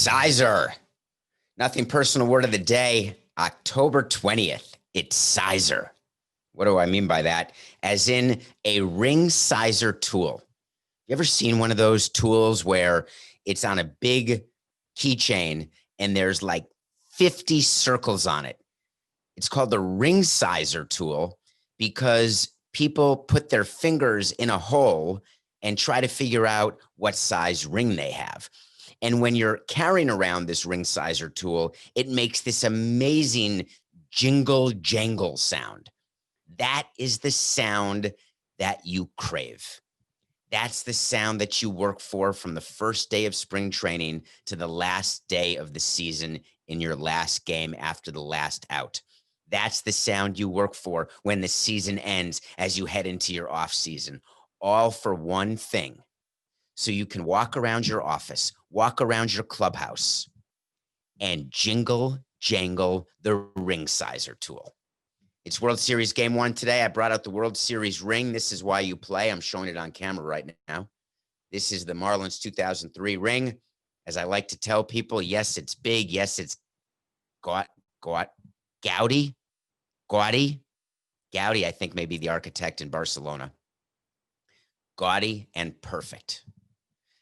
Sizer. Nothing personal word of the day. October 20th. It's Sizer. What do I mean by that? As in a ring sizer tool. You ever seen one of those tools where it's on a big keychain and there's like 50 circles on it? It's called the ring sizer tool because people put their fingers in a hole and try to figure out what size ring they have. And when you're carrying around this ring sizer tool, it makes this amazing jingle jangle sound. That is the sound that you crave. That's the sound that you work for from the first day of spring training to the last day of the season in your last game after the last out. That's the sound you work for when the season ends as you head into your off season, all for one thing. So you can walk around your office, walk around your clubhouse, and jingle jangle the ring sizer tool. It's World Series Game 1 today. I brought out the World Series ring. This is why you play. I'm showing it on camera right now. This is the Marlins 2003 ring. As I like to tell people, yes, it's big. Yes, it's gaudy. Gaudy, I think, maybe the architect in Barcelona. Gaudy and perfect.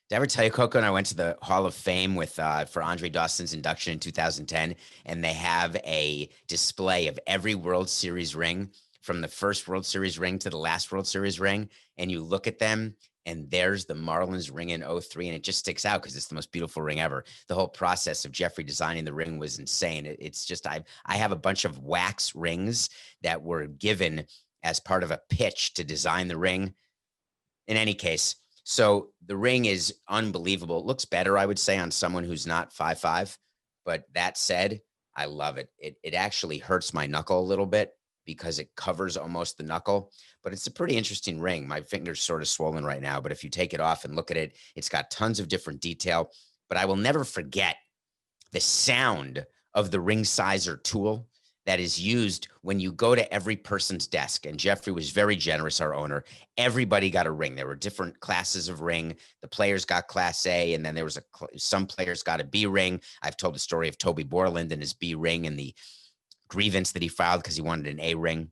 Did I ever tell you, Coco, and I went to the Hall of Fame with for Andre Dawson's induction in 2010, and they have a display of every World Series ring from the first World Series ring to the last World Series ring, and you look at them, and there's the Marlins ring in 03, and it just sticks out because it's the most beautiful ring ever. The whole process of Jeffrey designing the ring was insane. It's just, I have a bunch of wax rings that were given as part of a pitch to design the ring. In any case, so the ring is unbelievable. It looks better, I would say, on someone who's not 5'5". But that said, I love it. It actually hurts my knuckle a little bit because it covers almost the knuckle. But it's a pretty interesting ring. My finger's sort of swollen right now. But if you take it off and look at it, it's got tons of different detail. But I will never forget the sound of the ring sizer tool that is used when you go to every person's desk. And Jeffrey was very generous, our owner. Everybody got a ring. There were different classes of ring. The players got class A, and then there was some players got a B ring. I've told the story of Toby Borland and his B ring and the grievance that he filed because he wanted an A ring.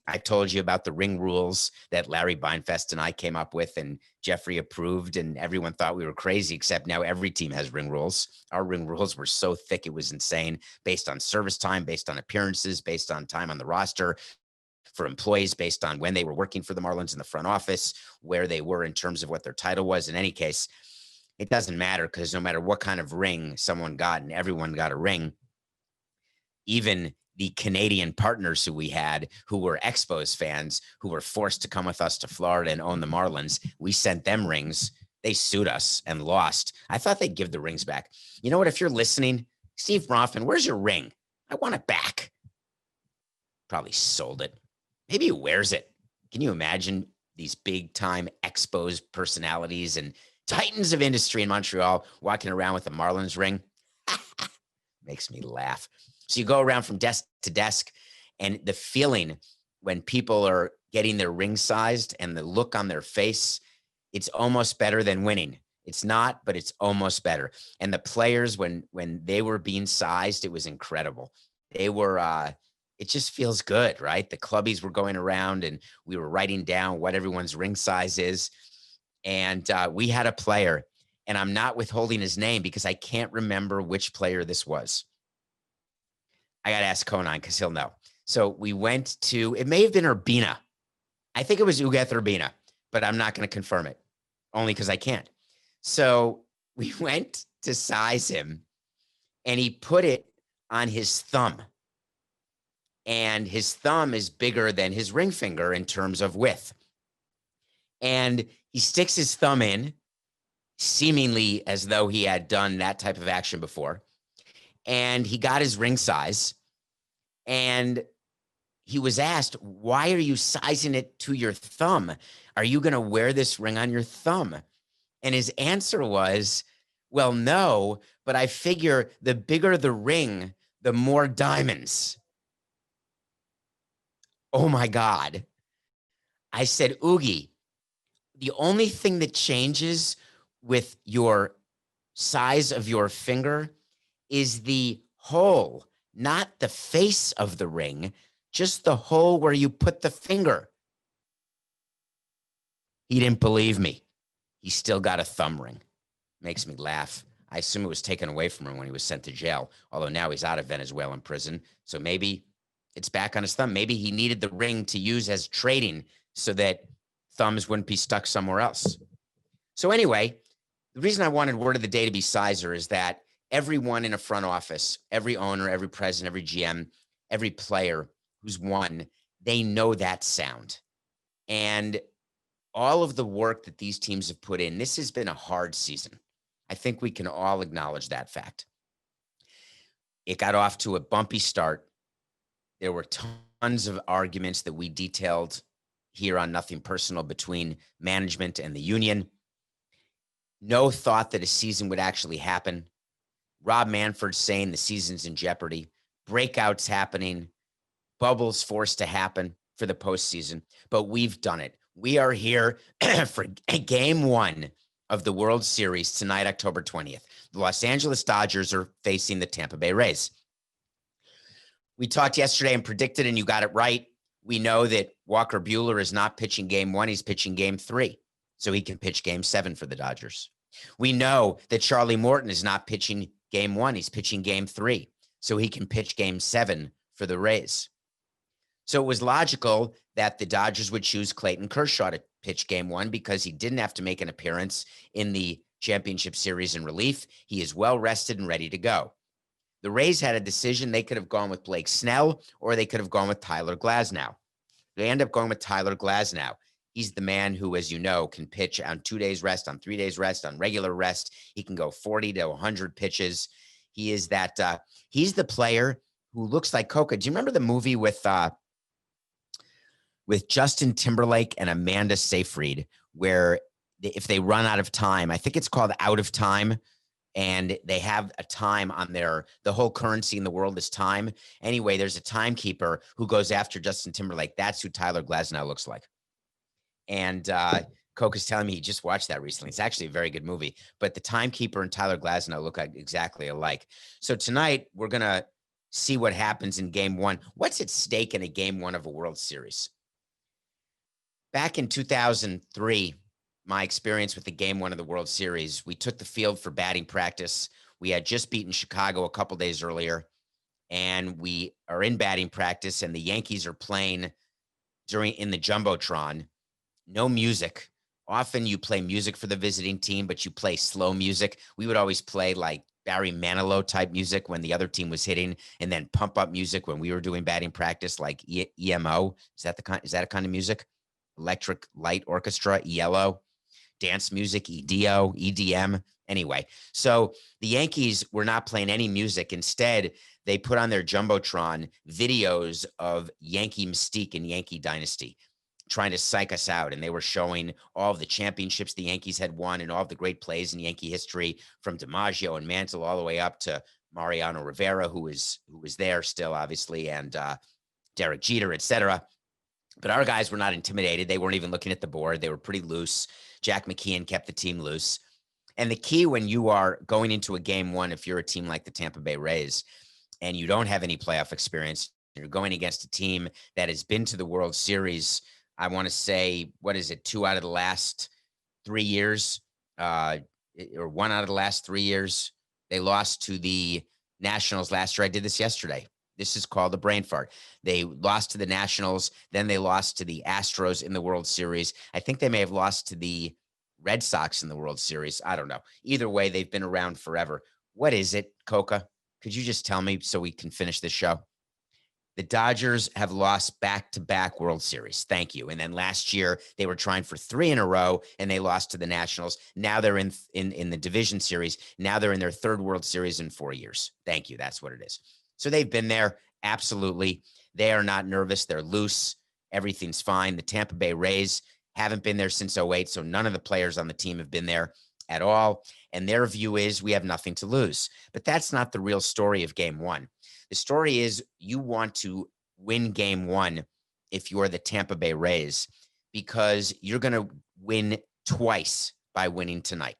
I told you about the ring rules that Larry Beinfest and I came up with and Jeffrey approved, and everyone thought we were crazy, except now every team has ring rules. Our ring rules were so thick, it was insane, based on service time, based on appearances, based on time on the roster, for employees, based on when they were working for the Marlins in the front office, where they were in terms of what their title was. In any case, it doesn't matter because no matter what kind of ring someone got, and everyone got a ring, even the Canadian partners who we had who were Expos fans who were forced to come with us to Florida and own the Marlins, we sent them rings. They sued us and lost. I thought they'd give the rings back. You know what? If you're listening, Steve Bronfman, where's your ring? I want it back. Probably sold it. Maybe he wears it. Can you imagine these big time Expos personalities and titans of industry in Montreal walking around with a Marlins ring? Makes me laugh. So you go around from desk to desk, and the feeling when people are getting their ring sized and the look on their face, it's almost better than winning. It's not, but it's almost better. And the players, when they were being sized, it was incredible. They were, it just feels good, right? The clubbies were going around and we were writing down what everyone's ring size is. And we had a player, and I'm not withholding his name because I can't remember which player this was. I got to ask Conan because he'll know. So we went to, it may have been Urbina. I think it was Ugueth Urbina, but I'm not going to confirm it only because I can't. So we went to size him, and he put it on his thumb. And his thumb is bigger than his ring finger in terms of width. And he sticks his thumb in, seemingly as though he had done that type of action before. And he got his ring size, and he was asked, why are you sizing it to your thumb? Are you going to wear this ring on your thumb? And his answer was, well, no, but I figure the bigger the ring, the more diamonds. Oh my God. I said, Oogie, the only thing that changes with your size of your finger is the hole, not the face of the ring, just the hole where you put the finger. He didn't believe me. He still got a thumb ring. Makes me laugh. I assume it was taken away from him when he was sent to jail, although now he's out of Venezuelan prison. So maybe it's back on his thumb. Maybe he needed the ring to use as trading so that thumbs wouldn't be stuck somewhere else. So anyway, the reason I wanted word of the day to be Sizer is that everyone in a front office, every owner, every president, every GM, every player who's won, they know that sound. And all of the work that these teams have put in, this has been a hard season. I think we can all acknowledge that fact. It got off to a bumpy start. There were tons of arguments that we detailed here on Nothing Personal between management and the union. No thought that a season would actually happen. Rob Manfred saying the season's in jeopardy. Breakouts happening. Bubbles forced to happen for the postseason. But we've done it. We are here for game one of the World Series tonight, October 20th. The Los Angeles Dodgers are facing the Tampa Bay Rays. We talked yesterday and predicted, and you got it right. We know that Walker Buehler is not pitching game one. He's pitching game three, so he can pitch game seven for the Dodgers. We know that Charlie Morton is not pitching game one. He's pitching game three, so he can pitch game seven for the Rays. So it was logical that the Dodgers would choose Clayton Kershaw to pitch game one because he didn't have to make an appearance in the championship series in relief. He is well rested and ready to go. The Rays had a decision. They could have gone with Blake Snell or they could have gone with Tyler Glasnow. They end up going with Tyler Glasnow. He's the man who, as you know, can pitch on 2 days rest, on 3 days rest, on regular rest. He can go 40 to 100 pitches. He is that, he's the player who looks like Coca. Do you remember the movie with Justin Timberlake and Amanda Seyfried, where if they run out of time, I think it's called Out of Time, and they have a time on the whole currency in the world is time. Anyway, there's a timekeeper who goes after Justin Timberlake. That's who Tyler Glasnow looks like. And Coke is telling me he just watched that recently. It's actually a very good movie, but the timekeeper and Tyler Glasnow look exactly alike. So tonight we're going to see what happens in game one. What's at stake in a game one of a World Series? Back in 2003, my experience with the game one of the World Series, we took the field for batting practice. We had just beaten Chicago a couple days earlier, and we are in batting practice, and the Yankees are playing in the Jumbotron. No music. Often you play music for the visiting team, but you play slow music. We would always play like Barry Manilow type music when the other team was hitting, and then pump up music when we were doing batting practice, like EMO. Is that a kind of music? Electric Light Orchestra, ELO, dance music, EDO, EDM. Anyway, so the Yankees were not playing any music. Instead, they put on their Jumbotron videos of Yankee mystique and Yankee dynasty, trying to psych us out. And they were showing all of the championships the Yankees had won and all of the great plays in Yankee history, from DiMaggio and Mantle all the way up to Mariano Rivera, who was there still, obviously, and Derek Jeter, et cetera. But our guys were not intimidated. They weren't even looking at the board. They were pretty loose. Jack McKeon kept the team loose. And the key when you are going into a game one, if you're a team like the Tampa Bay Rays and you don't have any playoff experience, you're going against a team that has been to the World Series, I want to say, 2 out of the last 3 years, or 1 out of the last 3 years. They lost to the Nationals last year. I did this yesterday. This is called a brain fart. They lost to the Nationals. Then they lost to the Astros in the World Series. I think they may have lost to the Red Sox in the World Series. I don't know. Either way, they've been around forever. What is it, Coca? Could you just tell me so we can finish this show? The Dodgers have lost back-to-back World Series. Thank you. And then last year, they were trying for 3 in a row, and they lost to the Nationals. Now they're in the division series. Now they're in their 3rd World Series in 4 years. Thank you. That's what it is. So they've been there. Absolutely. They are not nervous. They're loose. Everything's fine. The Tampa Bay Rays haven't been there since 2008, so none of the players on the team have been there at all. And their view is we have nothing to lose. But that's not the real story of game one. The story is you want to win game one if you're the Tampa Bay Rays, because you're going to win twice by winning tonight.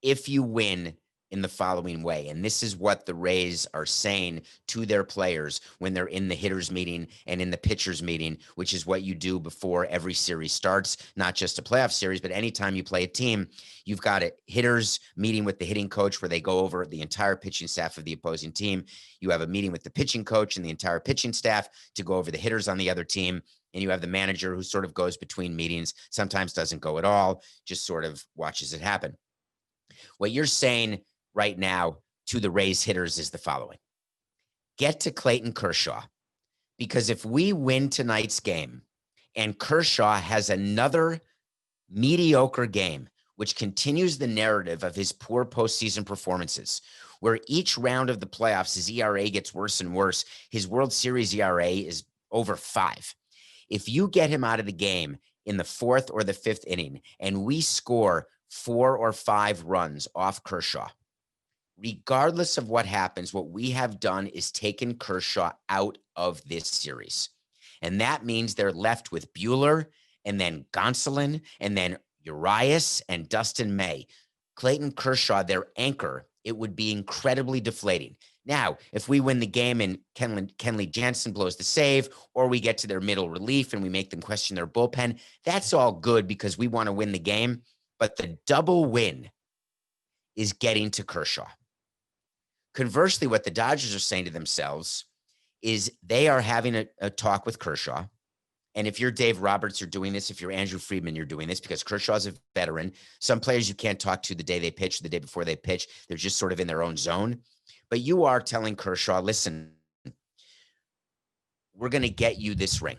If you win in the following way. And this is what the Rays are saying to their players when they're in the hitters meeting and in the pitchers meeting, which is what you do before every series starts, not just a playoff series, but anytime you play a team, you've got a hitters meeting with the hitting coach where they go over the entire pitching staff of the opposing team. You have a meeting with the pitching coach and the entire pitching staff to go over the hitters on the other team. And you have the manager who sort of goes between meetings, sometimes doesn't go at all, just sort of watches it happen. What you're saying right now to the Rays hitters is the following. Get to Clayton Kershaw, because if we win tonight's game and Kershaw has another mediocre game, which continues the narrative of his poor postseason performances, where each round of the playoffs, his ERA gets worse and worse. His World Series ERA is over 5. If you get him out of the game in the 4th or the 5th inning and we score 4 or 5 runs off Kershaw, regardless of what happens, what we have done is taken Kershaw out of this series. And that means they're left with Buehler and then Gonsolin and then Urias and Dustin May. Clayton Kershaw, their anchor, it would be incredibly deflating. Now, if we win the game and Kenley Jansen blows the save, or we get to their middle relief and we make them question their bullpen, that's all good because we want to win the game. But the double win is getting to Kershaw. Conversely, what the Dodgers are saying to themselves is they are having a talk with Kershaw. And if you're Dave Roberts, you're doing this. If you're Andrew Friedman, you're doing this because Kershaw's a veteran. Some players you can't talk to the day they pitch, the day before they pitch. They're just sort of in their own zone. But you are telling Kershaw, listen, we're going to get you this ring.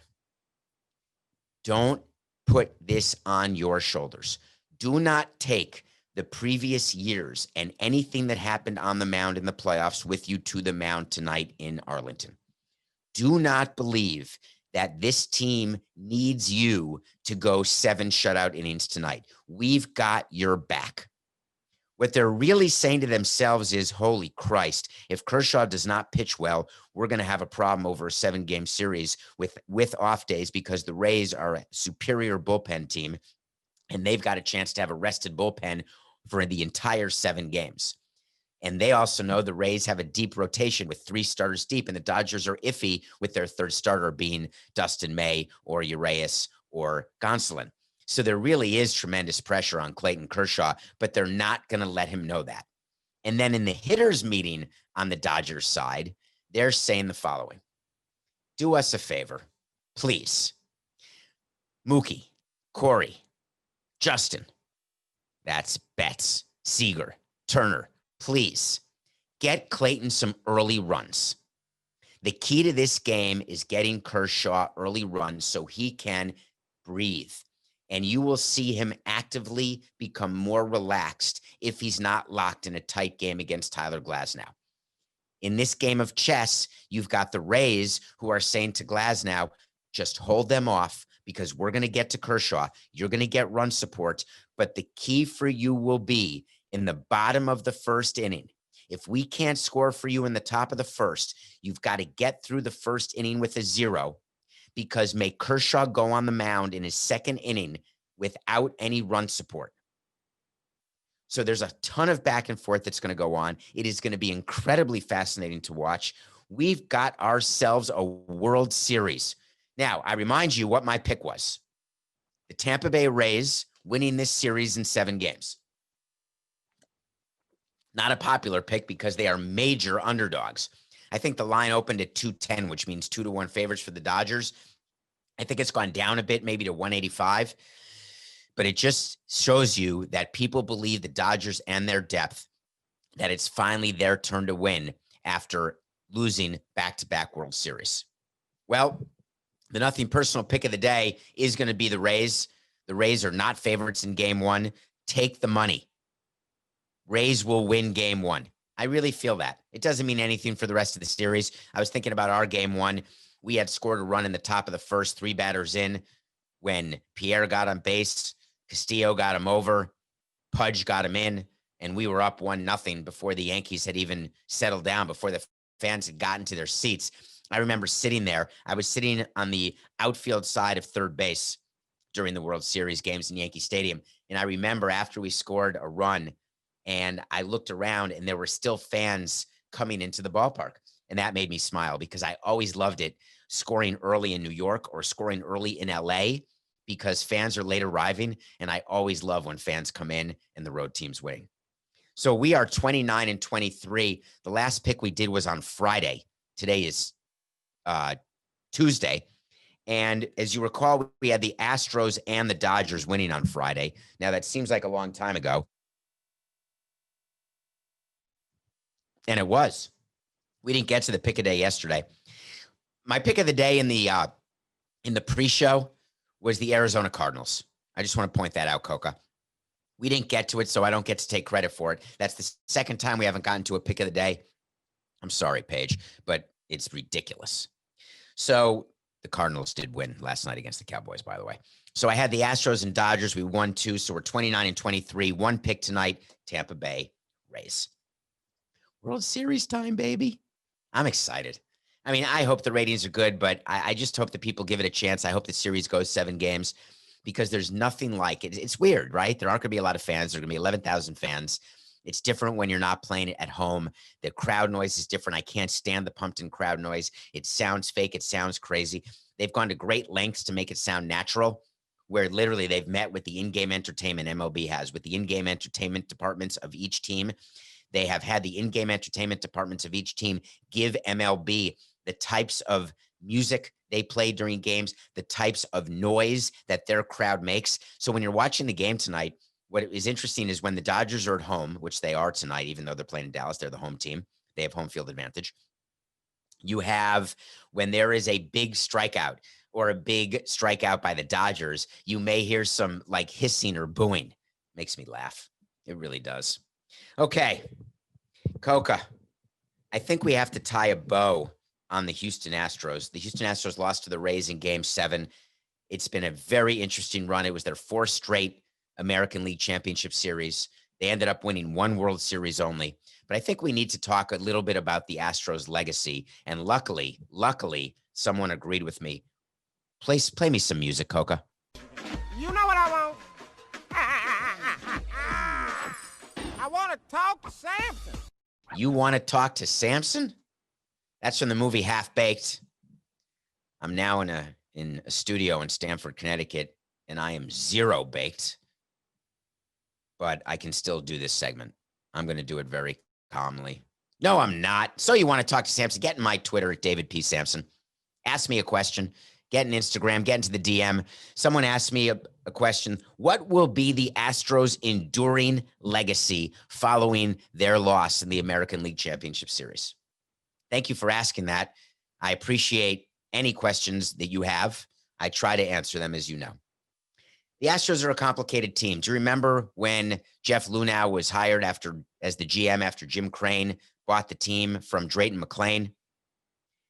Don't put this on your shoulders. Do not take the previous years and anything that happened on the mound in the playoffs with you to the mound tonight in Arlington. Do not believe that this team needs you to go 7 shutout innings tonight. We've got your back. What they're really saying to themselves is, holy Christ, if Kershaw does not pitch well, we're going to have a problem over a 7-game series with off days because the Rays are a superior bullpen team, and they've got a chance to have a rested bullpen for the entire 7 games. And they also know the Rays have a deep rotation with 3 starters deep, and the Dodgers are iffy with their 3rd starter being Dustin May or Urias or Gonsolin. So there really is tremendous pressure on Clayton Kershaw, but they're not going to let him know that. And then in the hitters meeting on the Dodgers side, they're saying the following. Do us a favor, please. Mookie, Corey, Justin, that's Betts, Seager, Turner, please get Clayton some early runs. The key to this game is getting Kershaw early runs so he can breathe. And you will see him actively become more relaxed if he's not locked in a tight game against Tyler Glasnow. In this game of chess, you've got the Rays who are saying to Glasnow, just hold them off because we're going to get to Kershaw. You're going to get run support. But the key for you will be in the bottom of the 1st inning. If we can't score for you in the top of the 1st, you've got to get through the 1st inning with a 0. Because make Kershaw go on the mound in his 2nd inning without any run support. So there's a ton of back and forth that's going to go on. It is going to be incredibly fascinating to watch. We've got ourselves a World Series. Now, I remind you what my pick was. The Tampa Bay Rays winning this series in 7 games. Not a popular pick because they are major underdogs. I think the line opened at 210, which means 2-1 favorites for the Dodgers. I think it's gone down a bit, maybe to 185. But it just shows you that people believe the Dodgers and their depth, that it's finally their turn to win after losing back-to-back World Series. Well, the nothing personal pick of the day is going to be the Rays. The Rays are not favorites in game 1. Take the money. Rays will win game 1. I really feel that. It doesn't mean anything for the rest of the series. I was thinking about our game 1. We had scored a run in the top of the 1st, 3 batters in, when Pierre got on base, Castillo got him over, Pudge got him in, and we were up 1-0 before the Yankees had even settled down, before the fans had gotten to their seats. I remember sitting there. I was sitting on the outfield side of 3rd base during the World Series games in Yankee Stadium. And I remember after we scored a run And I looked around and there were still fans coming into the ballpark. And that made me smile because I always loved it scoring early in New York or scoring early in LA because fans are late arriving. And I always love when fans come in and the road team's winning. So we are 29-23. The last pick we did was on Friday. Today is Tuesday. And as you recall, we had the Astros and the Dodgers winning on Friday. Now, that seems like a long time ago. And it was. We didn't get to the pick of the day yesterday. My pick of the day in the pre-show was the Arizona Cardinals. I just want to point that out, Coca. We didn't get to it, so I don't get to take credit for it. That's the second time we haven't gotten to a pick of the day. I'm sorry, Paige, but it's ridiculous. So the Cardinals did win last night against the Cowboys, by the way. So I had the Astros and Dodgers. We won 2, so we're 29-23. One pick tonight, Tampa Bay Rays. World Series time, baby. I'm excited. I mean, I hope the ratings are good, but I just hope that people give it a chance. I hope the series goes 7 games because there's nothing like it. It's weird, right? There aren't going to be a lot of fans. There are going to be 11,000 fans. It's different when you're not playing it at home. The crowd noise is different. I can't stand the pumped-in crowd noise. It sounds fake. It sounds crazy. They've gone to great lengths to make it sound natural, where literally they've met with the in-game entertainment MLB has, with the in-game entertainment departments of each team. They have had the in-game entertainment departments of each team give MLB the types of music they play during games, the types of noise that their crowd makes. So when you're watching the game tonight, what is interesting is when the Dodgers are at home, which they are tonight, even though they're playing in Dallas, they're the home team. They have home field advantage. You have when there is a big strikeout or a big strikeout by the Dodgers, you may hear some like hissing or booing. Makes me laugh. It really does. Okay, Coca, I think we have to tie a bow on the Houston Astros. The Houston Astros lost to the Rays in Game 7. It's been a very interesting run. It was their 4th straight American League Championship Series. They ended up winning 1 World Series only. But I think we need to talk a little bit about the Astros' legacy. And luckily, someone agreed with me. Play me some music, Coca. You know what I want? I want to talk to Samson. You want to talk to Samson? That's from the movie Half Baked. I'm now in a studio in Stamford, Connecticut, and I am 0 baked. But I can still do this segment. I'm going to do it very calmly. No, I'm not. So you want to talk to Samson? Get in my Twitter at David P. Samson. Ask me a question. Get in Instagram. Get into the DM. Someone asked me a question. What will be the Astros' enduring legacy following their loss in the American League Championship Series? Thank you for asking that. I appreciate any questions that you have. I try to answer them, as you know. The Astros are a complicated team. Do you remember when Jeff Luhnow was hired as the GM after Jim Crane bought the team from Drayton McClain?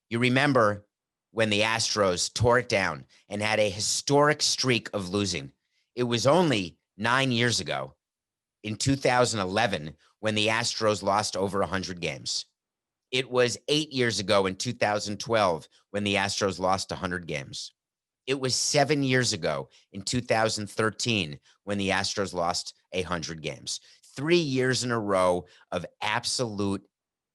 You remember when the Astros tore it down and had a historic streak of losing. It was only 9 years ago, in 2011, when the Astros lost over 100 games. It was 8 years ago in 2012 when the Astros lost 100 games. It was 7 years ago in 2013 when the Astros lost 100 games. 3 years in a row of absolute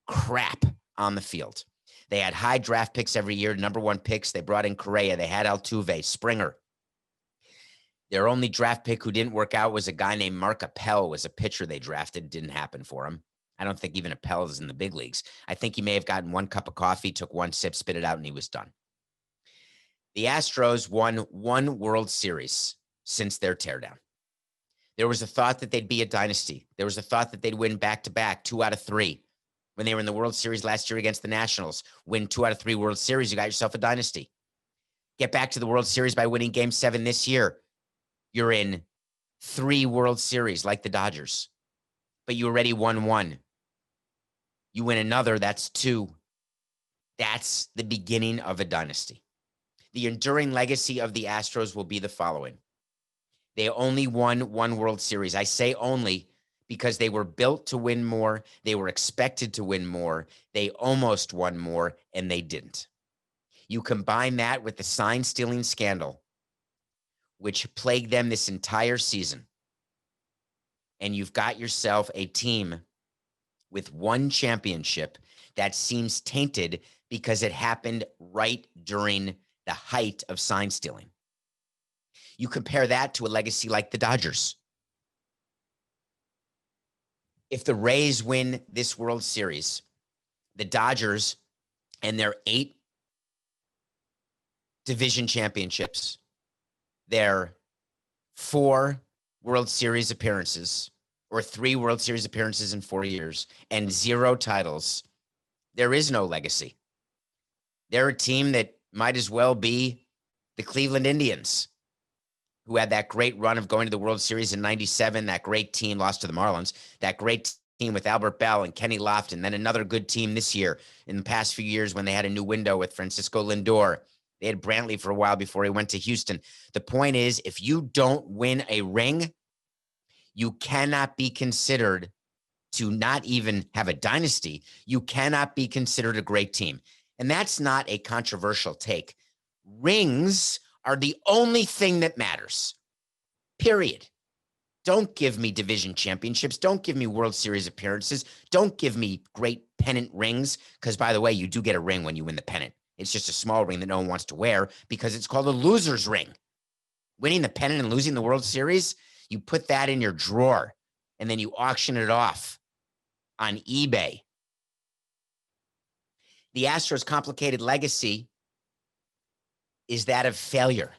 crap on the field. They had high draft picks every year, number 1 picks. They brought in Correa. They had Altuve, Springer. Their only draft pick who didn't work out was a guy named Mark Appel, was a pitcher they drafted. Didn't happen for him. I don't think even Appel is in the big leagues. I think he may have gotten 1 cup of coffee, took 1 sip, spit it out, and he was done. The Astros won 1 World Series since their teardown. There was a thought that they'd be a dynasty. There was a thought that they'd win back-to-back, 2 out of 3. When they were in the World Series last year against the Nationals, win 2 out of 3 World Series, you got yourself a dynasty. Get back to the World Series by winning Game 7 this year. You're in 3 World Series like the Dodgers, but you already won 1. You win another, that's 2. That's the beginning of a dynasty. The enduring legacy of the Astros will be the following. They only won 1 World Series. I say only because they were built to win more. They were expected to win more. They almost won more, and they didn't. You combine that with the sign-stealing scandal, which plagued them this entire season, and you've got yourself a team with one championship that seems tainted because it happened right during the height of sign stealing. You compare that to a legacy like the Dodgers. If the Rays win this World Series, the Dodgers and their 8 division championships, their 4 World Series appearances, or 3 World Series appearances in 4 years, and 0 titles, there is no legacy. They're a team that might as well be the Cleveland Indians, who had that great run of going to the World Series in 97. That great team lost to the Marlins. That great team with Albert Bell and Kenny Lofton. Then another good team this year in the past few years when they had a new window with Francisco Lindor. They had Brantley for a while before he went to Houston. The point is, if you don't win a ring, you cannot be considered to not even have a dynasty. You cannot be considered a great team. And that's not a controversial take. Rings are the only thing that matters, period. Don't give me division championships. Don't give me World Series appearances. Don't give me great pennant rings, because, by the way, you do get a ring when you win the pennant. It's just a small ring that no one wants to wear because it's called a loser's ring. Winning the pennant and losing the World Series, you put that in your drawer, and then you auction it off on eBay. The Astros' complicated legacy is that of failure.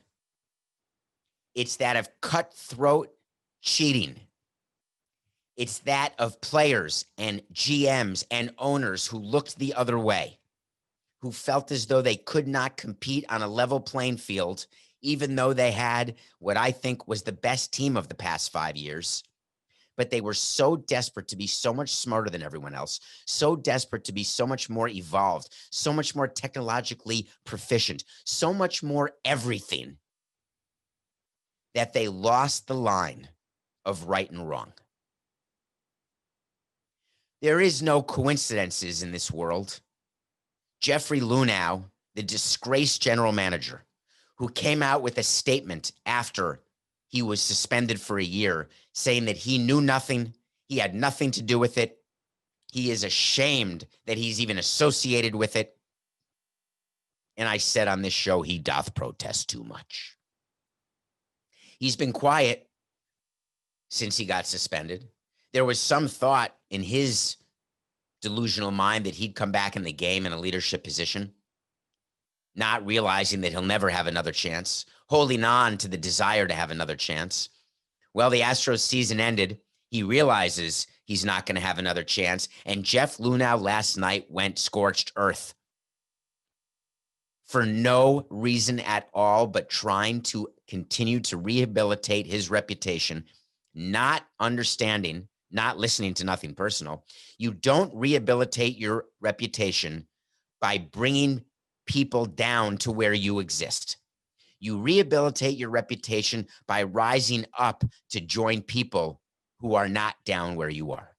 It's that of cutthroat cheating. It's that of players and GMs and owners who looked the other way, who felt as though they could not compete on a level playing field, even though they had what I think was the best team of the past 5 years. But they were so desperate to be so much smarter than everyone else, so desperate to be so much more evolved, so much more technologically proficient, so much more everything, that they lost the line of right and wrong. There is no coincidences in this world. Jeff Luhnow, the disgraced general manager, who came out with a statement after he was suspended for a year, saying that he knew nothing, he had nothing to do with it. He is ashamed that he's even associated with it. And I said on this show, he doth protest too much. He's been quiet since he got suspended. There was some thought in his delusional mind that he'd come back in the game in a leadership position, not realizing that he'll never have another chance, holding on to the desire to have another chance. Well, the Astros season ended. He realizes he's not going to have another chance. And Jeff Luhnow last night went scorched earth for no reason at all, but trying to continue to rehabilitate his reputation, not understanding, not listening to nothing personal. You don't rehabilitate your reputation by bringing people down to where you exist. You rehabilitate your reputation by rising up to join people who are not down where you are.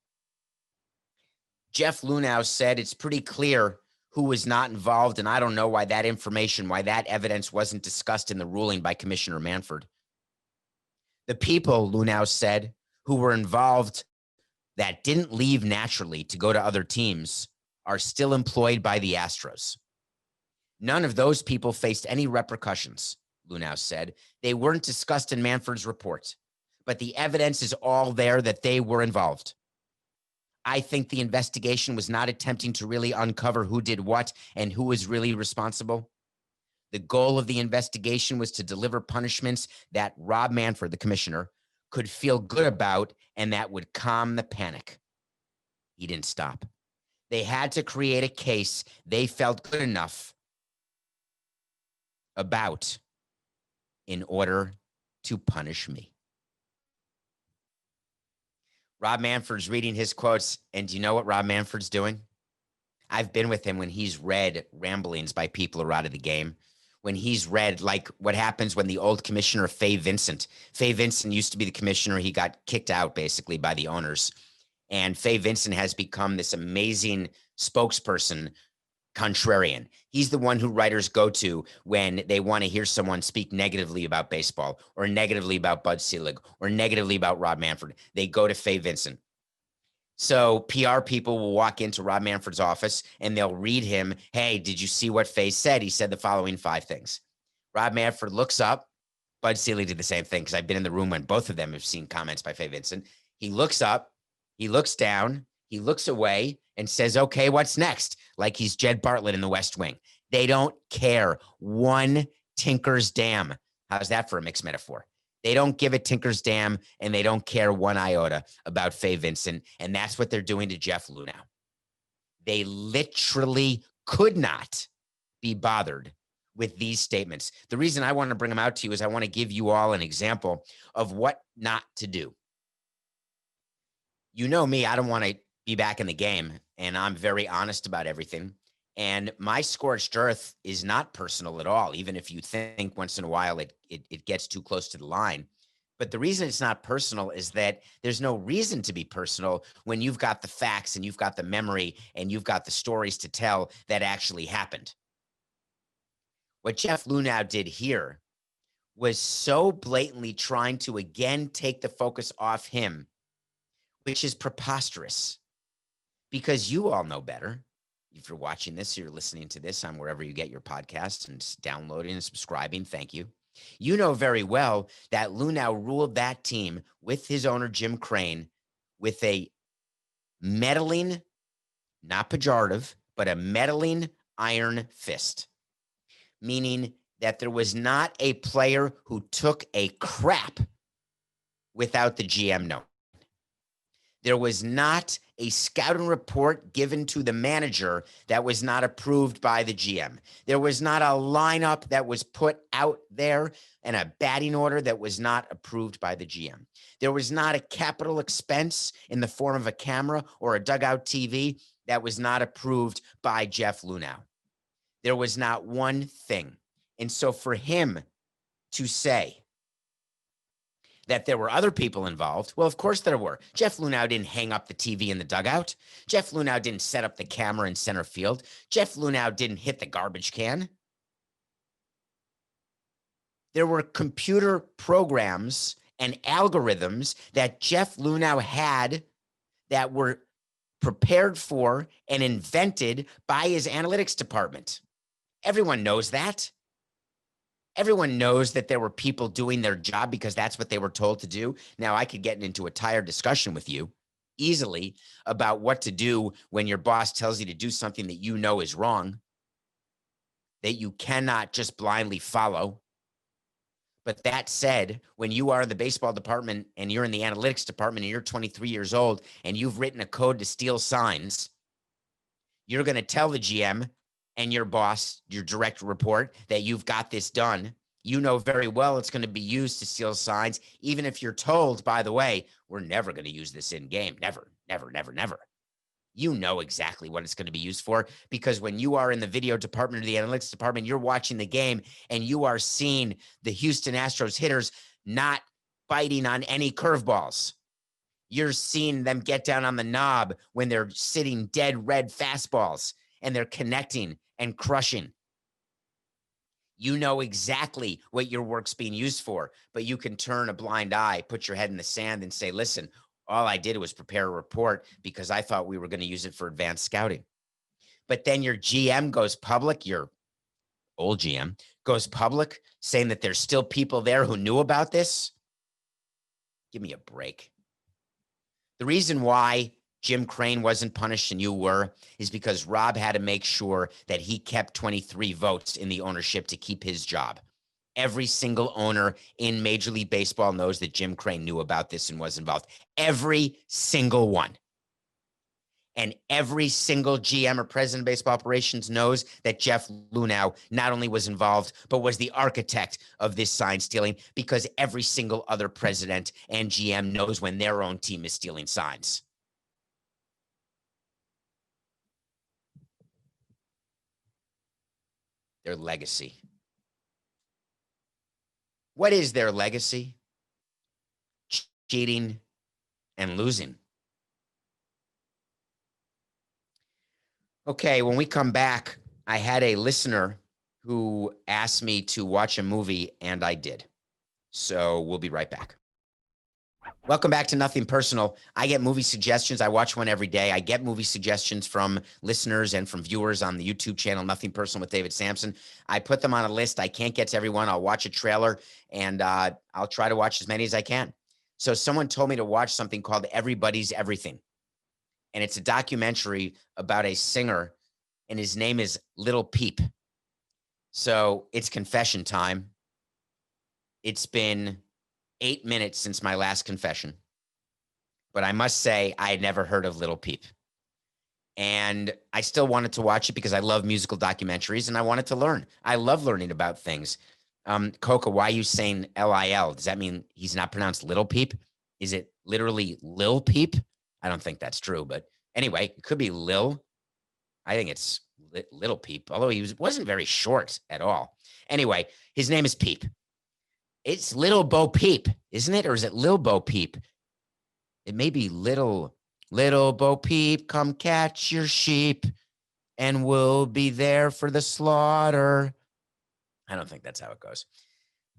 Jeff Luhnow said it's pretty clear who was not involved, and I don't know why that information, why that evidence wasn't discussed in the ruling by Commissioner Manfred. The people, Luhnow said, who were involved that didn't leave naturally to go to other teams are still employed by the Astros. None of those people faced any repercussions, Luhnow said. They weren't discussed in Manfred's report, but the evidence is all there that they were involved. I think the investigation was not attempting to really uncover who did what and who was really responsible. The goal of the investigation was to deliver punishments that Rob Manfred, the commissioner, could feel good about and that would calm the panic. He didn't stop. They had to create a case they felt good enough about in order to punish me. Rob Manfred's reading his quotes, and do you know what Rob Manfred's doing? I've been with him when he's read ramblings by people who are out of the game, when he's read like what happens when the old commissioner, Fay Vincent used to be the commissioner. He got kicked out basically by the owners. And Fay Vincent has become this amazing spokesperson contrarian. He's the one who writers go to when they want to hear someone speak negatively about baseball or negatively about Bud Selig or negatively about Rob Manfred. They go to Faye Vincent. So PR people will walk into Rob Manfred's office and they'll read him, hey, did you see what Faye said? He said the following 5 things. Rob Manfred looks up. Bud Selig did the same thing because I've been in the room when both of them have seen comments by Faye Vincent. He looks up, he looks down, he looks away and says, okay, what's next? Like he's Jed Bartlett in the West Wing. They don't care one tinker's damn. How's that for a mixed metaphor? They don't give a tinker's damn and they don't care one iota about Faye Vincent. And that's what they're doing to Jeff Luhnow. They literally could not be bothered with these statements. The reason I want to bring them out to you is I want to give you all an example of what not to do. You know me, I don't want to be back in the game, and I'm very honest about everything. And my scorched earth is not personal at all, even if you think once in a while it gets too close to the line. But the reason it's not personal is that there's no reason to be personal when you've got the facts and you've got the memory and you've got the stories to tell that actually happened. What Jeff Luhnow did here was so blatantly trying to again take the focus off him, which is preposterous because you all know better. If you're watching this, you're listening to this on wherever you get your podcasts and downloading and subscribing, thank you. You know very well that Luhnow ruled that team with his owner, Jim Crane, with a meddling, not pejorative, but a meddling iron fist. Meaning that there was not a player who took a crap without the GM knowing. There was not a scouting report given to the manager that was not approved by the GM. There was not a lineup that was put out there and a batting order that was not approved by the GM. There was not a capital expense in the form of a camera or a dugout TV that was not approved by Jeff Luhnow. There was not one thing. And so for him to say that there were other people involved, well, of course there were. Jeff Luhnow didn't hang up the TV in the dugout. Jeff Luhnow didn't set up the camera in center field. Jeff Luhnow didn't hit the garbage can. There were computer programs and algorithms that Jeff Luhnow had that were prepared for and invented by his analytics department. Everyone knows that. Everyone knows that there were people doing their job because that's what they were told to do. Now, I could get into a tired discussion with you easily about what to do when your boss tells you to do something that you know is wrong, that you cannot just blindly follow. But that said, when you are in the baseball department and you're in the analytics department and you're 23 years old and you've written a code to steal signs, you're going to tell the GM and your boss, your direct report, that you've got this done. You know very well it's going to be used to steal signs, even if you're told, by the way, we're never going to use this in game. Never, never, never, never. You know exactly what it's going to be used for, because when you are in the video department or the analytics department, you're watching the game and you are seeing the Houston Astros hitters not biting on any curveballs. You're seeing them get down on the knob when they're sitting dead red fastballs and they're connecting and crushing. You know exactly what your work's being used for, but you can turn a blind eye, put your head in the sand and say, listen, all I did was prepare a report because I thought we were going to use it for advanced scouting. But then your GM goes public, your old GM goes public saying that there's still people there who knew about this. Give me a break. The reason why Jim Crane wasn't punished and you were is because Rob had to make sure that he kept 23 votes in the ownership to keep his job. Every single owner in Major League Baseball knows that Jim Crane knew about this and was involved. Every single one. And every single GM or president of baseball operations knows that Jeff Luhnow not only was involved, but was the architect of this sign stealing, because every single other president and GM knows when their own team is stealing signs. Their legacy. What is their legacy? Cheating and losing. Okay, when we come back, I had a listener who asked me to watch a movie, and I did. So we'll be right back. Welcome back to Nothing Personal. I get movie suggestions. I watch one every day. I get movie suggestions from listeners and from viewers on the YouTube channel, Nothing Personal with David Samson. I put them on a list. I can't get to everyone. I'll watch a trailer, and I'll try to watch as many as I can. So someone told me to watch something called Everybody's Everything. And it's a documentary about a singer, and his name is Lil Peep. So it's confession time. It's been 8 minutes since my last confession, but I must say I had never heard of Lil Peep. And I still wanted to watch it because I love musical documentaries and I wanted to learn. I love learning about things. Coca, why are you saying Lil? Does that mean he's not pronounced Little Peep? Is it literally Lil Peep? I don't think that's true, but anyway, it could be Lil. I think it's Little Peep, although he wasn't very short at all. Anyway, his name is Peep. It's Little Bo Peep, isn't it? Or is it Lil Bo Peep? It may be Little Bo Peep, come catch your sheep, and we'll be there for the slaughter. I don't think that's how it goes.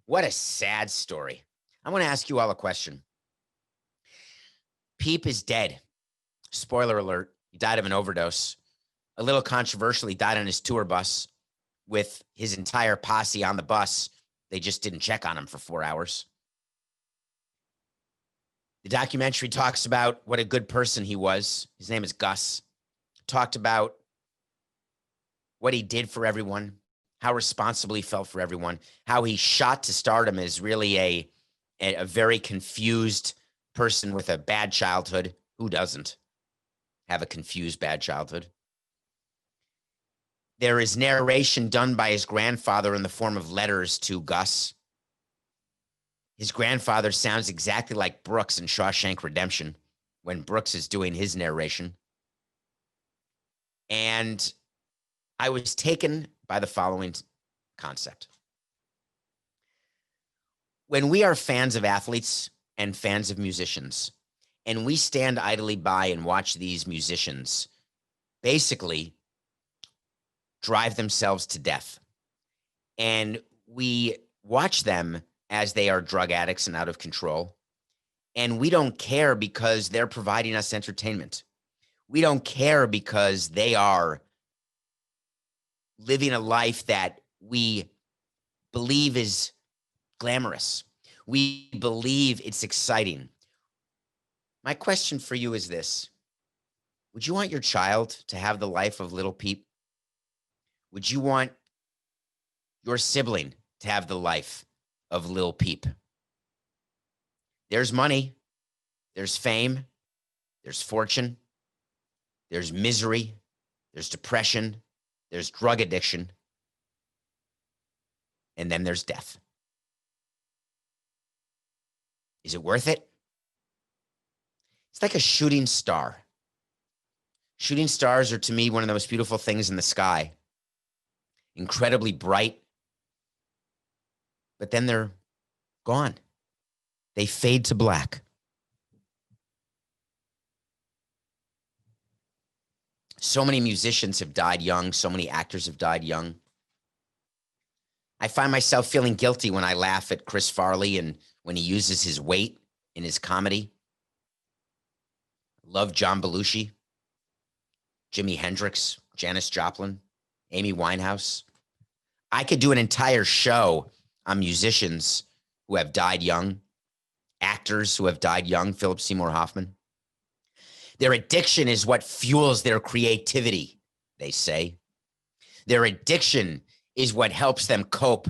What a sad story. I want to ask you all a question. Peep is dead. Spoiler alert. He died of an overdose. A little controversial, he died on his tour bus with his entire posse on the bus. They just didn't check on him for 4 hours. The documentary talks about what a good person he was. His name is Gus. Talked about what he did for everyone, how responsible he felt for everyone, how he shot to stardom as really a very confused person with a bad childhood. Who doesn't have a confused bad childhood? There is narration done by his grandfather in the form of letters to Gus. His grandfather sounds exactly like Brooks in Shawshank Redemption when Brooks is doing his narration. And I was taken by the following concept. When we are fans of athletes and fans of musicians, and we stand idly by and watch these musicians basically drive themselves to death, and we watch them as they are drug addicts and out of control, and we don't care because they're providing us entertainment. We don't care because they are living a life that we believe is glamorous. We believe it's exciting. My question for you is this. Would you want your child to have the life of Lil Peep? Would you want your sibling to have the life of Lil Peep? There's money, there's fame, there's fortune, there's misery, there's depression, there's drug addiction, and then there's death. Is it worth it? It's like a shooting star. Shooting stars are, to me, one of the most beautiful things in the sky. Incredibly bright, but then they're gone. They fade to black. So many musicians have died young. So many actors have died young. I find myself feeling guilty when I laugh at Chris Farley and when he uses his weight in his comedy. Love John Belushi, Jimi Hendrix, Janis Joplin, Amy Winehouse. I could do an entire show on musicians who have died young, actors who have died young, Philip Seymour Hoffman. Their addiction is what fuels their creativity, they say. Their addiction is what helps them cope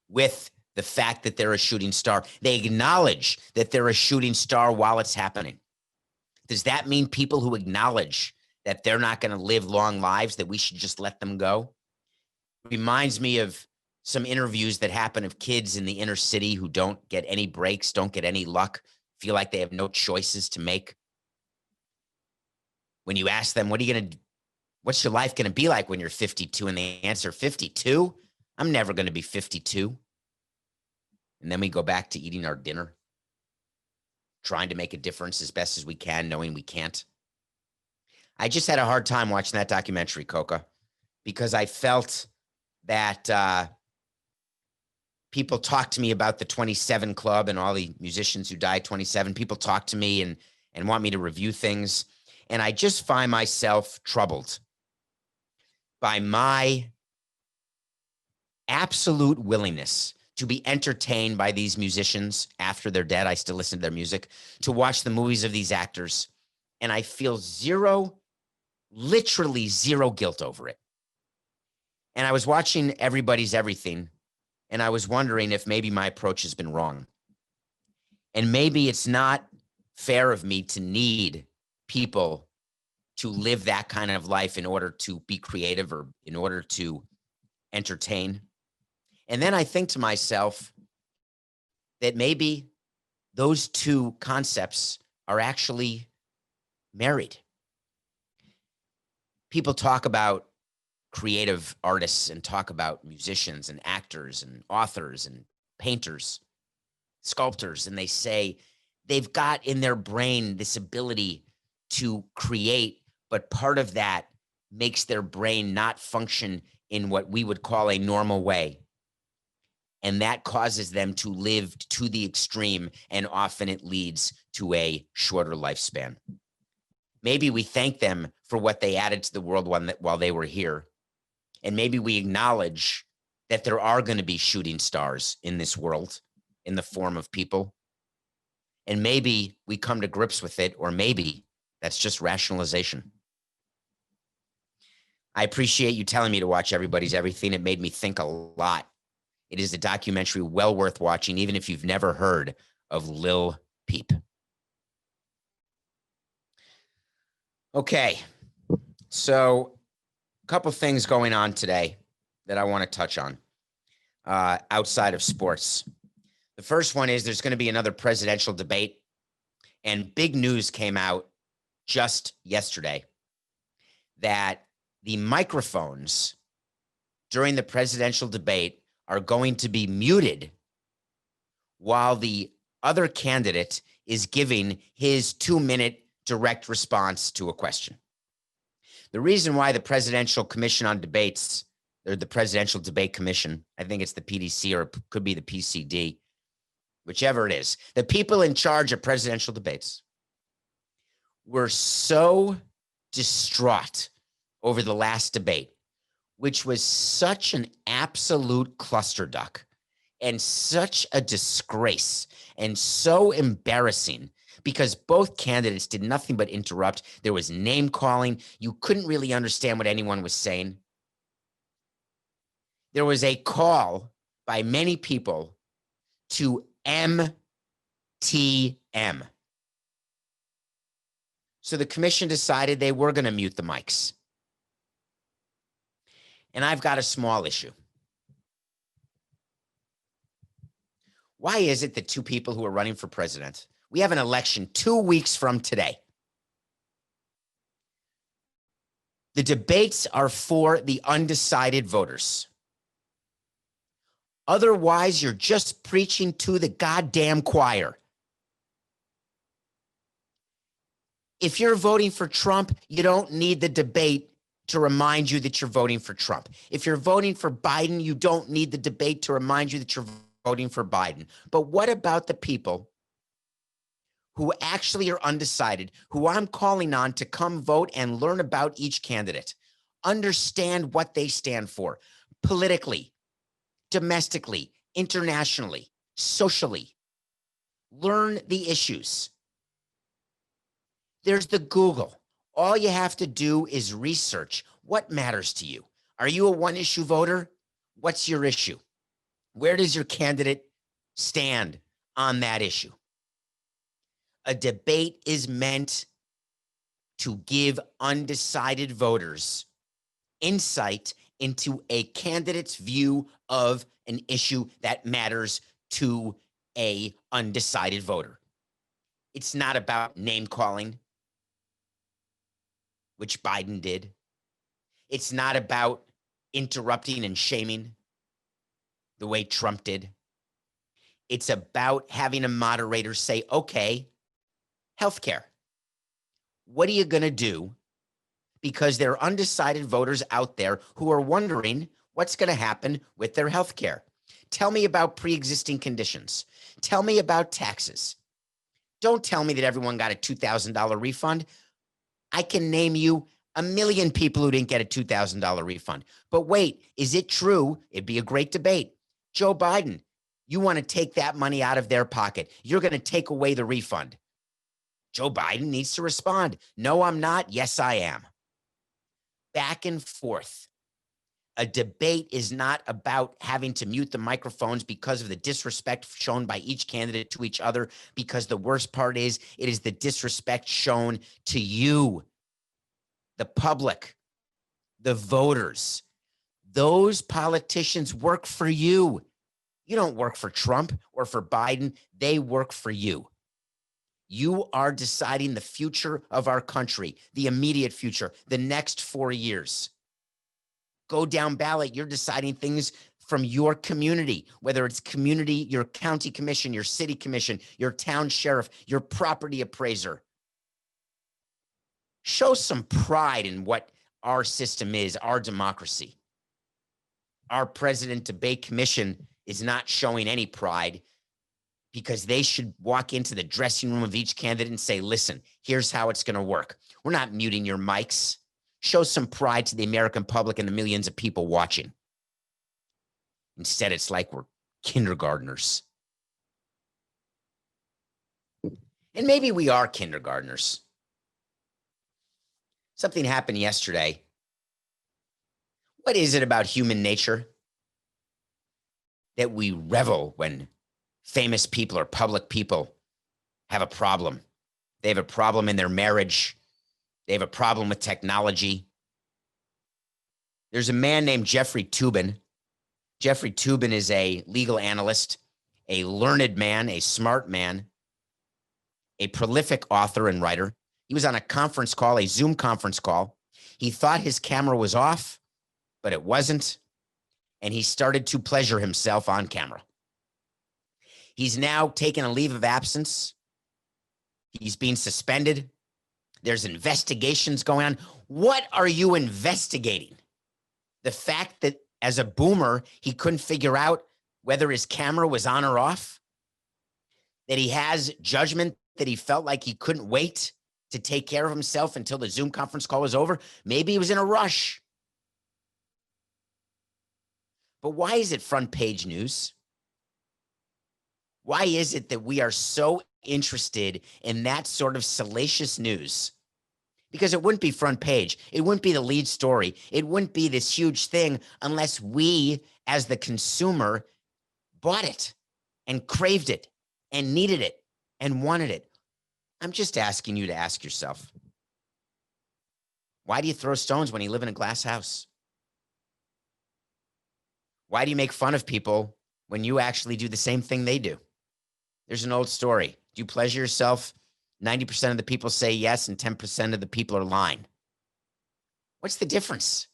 with the fact that they're a shooting star. They acknowledge that they're a shooting star while it's happening. Does that mean people who acknowledge that they're not going to live long lives, that we should just let them go? It reminds me of some interviews that happen of kids in the inner city who don't get any breaks, don't get any luck, feel like they have no choices to make. When you ask them, what's your life going to be like when you're 52? And they answer, 52? I'm never going to be 52. And then we go back to eating our dinner, trying to make a difference as best as we can, knowing we can't. I just had a hard time watching that documentary, Coca, because I felt that people talk to me about the 27 Club and all the musicians who died 27. People talk to me and want me to review things. And I just find myself troubled by my absolute willingness to be entertained by these musicians after they're dead. I still listen to their music, to watch the movies of these actors. And I feel literally zero guilt over it. And I was watching Everybody's Everything, and I was wondering if maybe my approach has been wrong. And maybe it's not fair of me to need people to live that kind of life in order to be creative or in order to entertain. And then I think to myself that maybe those two concepts are actually married. People talk about creative artists and talk about musicians and actors and authors and painters, sculptors, and they say they've got in their brain this ability to create, but part of that makes their brain not function in what we would call a normal way. And that causes them to live to the extreme, and often it leads to a shorter lifespan. Maybe we thank them for what they added to the world while they were here. And maybe we acknowledge that there are going to be shooting stars in this world in the form of people. And maybe we come to grips with it, or maybe that's just rationalization. I appreciate you telling me to watch Everybody's Everything. It made me think a lot. It is a documentary well worth watching, even if you've never heard of Lil Peep. Okay, so a couple things going on today that I want to touch on outside of sports. The first one is there's going to be another presidential debate, and big news came out just yesterday that the microphones during the presidential debate are going to be muted while the other candidate is giving his 2-minute direct response to a question. The reason why the Presidential Commission on Debates, or the Presidential Debate Commission, I think it's the PDC or it could be the PCD, whichever it is, the people in charge of presidential debates were so distraught over the last debate, which was such an absolute clusterfuck and such a disgrace and so embarrassing, because both candidates did nothing but interrupt. There was name calling. You couldn't really understand what anyone was saying. There was a call by many people to MTM. So the commission decided they were going to mute the mics. And I've got a small issue. Why is it that two people who are running for president, we have an election 2 weeks from today. The debates are for the undecided voters. Otherwise, you're just preaching to the goddamn choir. If you're voting for Trump, you don't need the debate to remind you that you're voting for Trump. If you're voting for Biden, you don't need the debate to remind you that you're voting for Biden. But what about the people who actually are undecided, who I'm calling on to come vote and learn about each candidate, understand what they stand for politically, domestically, internationally, socially, learn the issues. There's the Google. All you have to do is research what matters to you. Are you a one-issue voter? What's your issue? Where does your candidate stand on that issue? A debate is meant to give undecided voters insight into a candidate's view of an issue that matters to a undecided voter. It's not about name calling, which Biden did. It's not about interrupting and shaming the way Trump did. It's about having a moderator say, okay, healthcare, what are you going to do? because there are undecided voters out there who are wondering what's going to happen with their health care. Tell me about pre-existing conditions. Tell me about taxes. Don't tell me that everyone got a $2,000 refund. I can name you a million people who didn't get a $2,000 refund. But wait, is it true? It'd be a great debate. Joe Biden, you want to take that money out of their pocket. You're going to take away the refund. Joe Biden needs to respond. No, I'm not. Yes, I am. Back and forth. A debate is not about having to mute the microphones because of the disrespect shown by each candidate to each other, because the worst part is it is the disrespect shown to you, the public, the voters. Those politicians work for you. You don't work for Trump or for Biden. They work for you. You are deciding the future of our country, the immediate future, the next 4 years. Go down ballot. You're deciding things from your community, whether it's community, your county commission, your city commission, your town sheriff, your property appraiser. Show some pride in what our system is, our democracy. Our president debate commission is not showing any pride, because they should walk into the dressing room of each candidate and say, listen, here's how it's going to work. We're not muting your mics. Show some pride to the American public and the millions of people watching. Instead, it's like we're kindergartners. And maybe we are kindergartners. Something happened yesterday. What is it about human nature that we revel when famous people or public people have a problem? They have a problem in their marriage. They have a problem with technology. There's a man named Jeffrey Toobin. Jeffrey Toobin is a legal analyst, a learned man, a smart man, a prolific author and writer. He was on a conference call, a Zoom conference call. He thought his camera was off, but it wasn't. And he started to pleasure himself on camera. He's now taken a leave of absence. He's being suspended. There's investigations going on. What are you investigating? The fact that as a boomer, he couldn't figure out whether his camera was on or off? That he has judgment that he felt like he couldn't wait to take care of himself until the Zoom conference call was over? Maybe he was in a rush. But why is it front page news? Why is it that we are so interested in that sort of salacious news? Because it wouldn't be front page. It wouldn't be the lead story. It wouldn't be this huge thing unless we, as the consumer, bought it and craved it and needed it and wanted it. I'm just asking you to ask yourself, why do you throw stones when you live in a glass house? Why do you make fun of people when you actually do the same thing they do? There's an old story. Do you pleasure yourself? 90% of the people say yes, and 10% of the people are lying. What's the difference?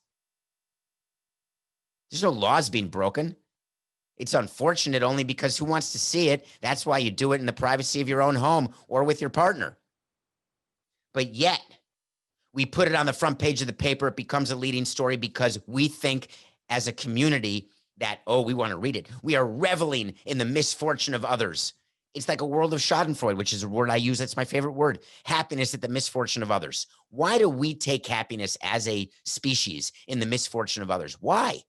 There's no laws being broken. It's unfortunate only because who wants to see it? That's why you do it in the privacy of your own home or with your partner. But yet, we put it on the front page of the paper. It becomes a leading story because we think as a community that, oh, we want to read it. We are reveling in the misfortune of others. It's like a world of schadenfreude, which is a word I use. That's my favorite word. Happiness at the misfortune of others. Why do we take happiness as a species in the misfortune of others? Why?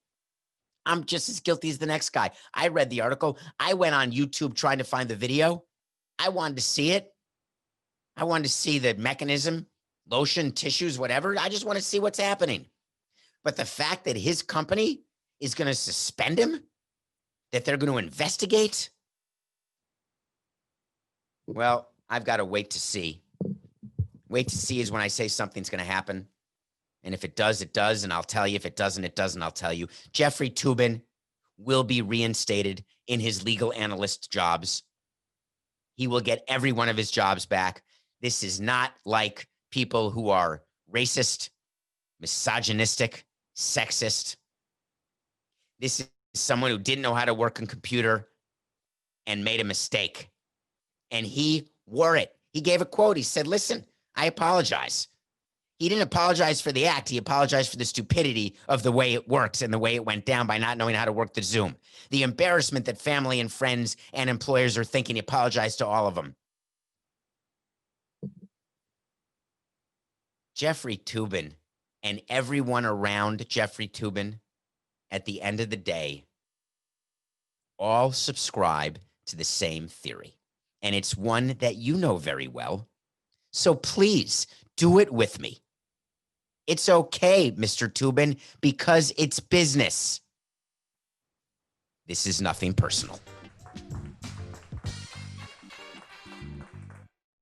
I'm just as guilty as the next guy. I read the article. I went on YouTube trying to find the video. I wanted to see it. I wanted to see the mechanism, lotion, tissues, whatever. I just want to see what's happening. But the fact that his company is going to suspend him, that they're going to investigate, well, I've got to wait to see. Wait to see is when I say something's going to happen. And if it does, it does. And I'll tell you. If it doesn't, it doesn't. I'll tell you. Jeffrey Toobin will be reinstated in his legal analyst jobs. He will get every one of his jobs back. This is not like people who are racist, misogynistic, sexist. This is someone who didn't know how to work a computer and made a mistake. And he wore it. He gave a quote. He said, listen, I apologize. He didn't apologize for the act. He apologized for the stupidity of the way it works and the way it went down by not knowing how to work the Zoom. The embarrassment that family and friends and employers are thinking. He apologized to all of them. Jeffrey Toobin and everyone around Jeffrey Toobin, at the end of the day, all subscribe to the same theory. And it's one that you know very well. So please do it with me. It's okay, Mr. Toobin, because it's business. This is nothing personal.